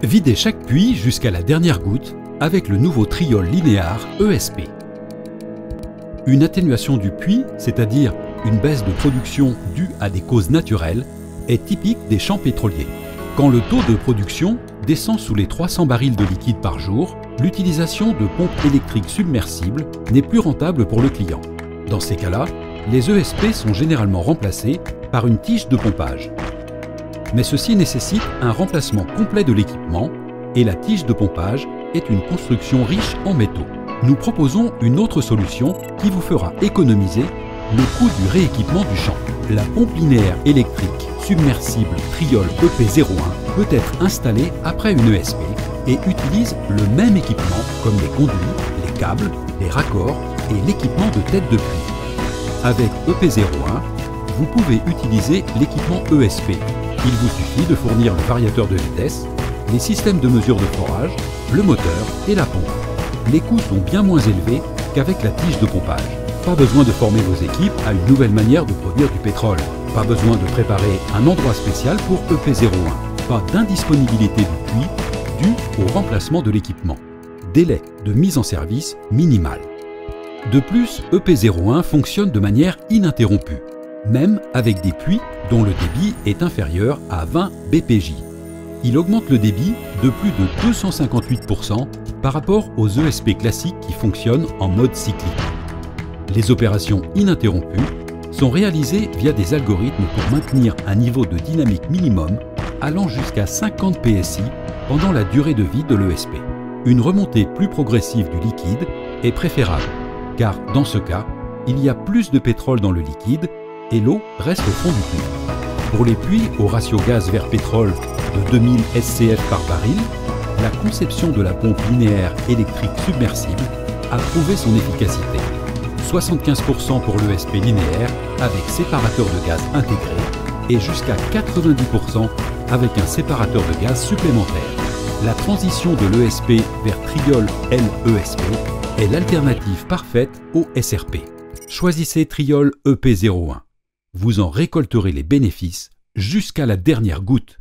Videz chaque puits jusqu'à la dernière goutte avec le nouveau Triol Linear ESP. Une atténuation du puits, c'est-à-dire une baisse de production due à des causes naturelles, est typique des champs pétroliers. Quand le taux de production descend sous les 300 barils de liquide par jour, l'utilisation de pompes électriques submersibles n'est plus rentable pour le client. Dans ces cas-là, les ESP sont généralement remplacés par une tige de pompage. Mais ceci nécessite un remplacement complet de l'équipement et la tige de pompage est une construction riche en métaux. Nous proposons une autre solution qui vous fera économiser le coût du rééquipement du champ. La pompe linéaire électrique submersible Triol EP01 peut être installée après une ESP et utilise le même équipement comme les conduits, les câbles, les raccords et l'équipement de tête de puits. Avec EP01, vous pouvez utiliser l'équipement ESP. Il vous suffit de fournir le variateur de vitesse, les systèmes de mesure de forage, le moteur et la pompe. Les coûts sont bien moins élevés qu'avec la tige de pompage. Pas besoin de former vos équipes à une nouvelle manière de produire du pétrole. Pas besoin de préparer un endroit spécial pour EP01. Pas d'indisponibilité du puits due au remplacement de l'équipement. Délai de mise en service minimal. De plus, EP01 fonctionne de manière ininterrompue, même avec des puits dont le débit est inférieur à 20 bpj. Il augmente le débit de plus de 258% par rapport aux ESP classiques qui fonctionnent en mode cyclique. Les opérations ininterrompues sont réalisées via des algorithmes pour maintenir un niveau de dynamique minimum allant jusqu'à 50 PSI pendant la durée de vie de l'ESP. Une remontée plus progressive du liquide est préférable, car dans ce cas, il y a plus de pétrole dans le liquide et l'eau reste au fond du puits. Pour les puits au ratio gaz vers pétrole de 2000 SCF par baril, la conception de la pompe linéaire électrique submersible a prouvé son efficacité. 75% pour l'ESP linéaire avec séparateur de gaz intégré et jusqu'à 90% avec un séparateur de gaz supplémentaire. La transition de l'ESP vers Triol LESP est l'alternative parfaite au SRP. Choisissez Triol EP01. Vous en récolterez les bénéfices jusqu'à la dernière goutte.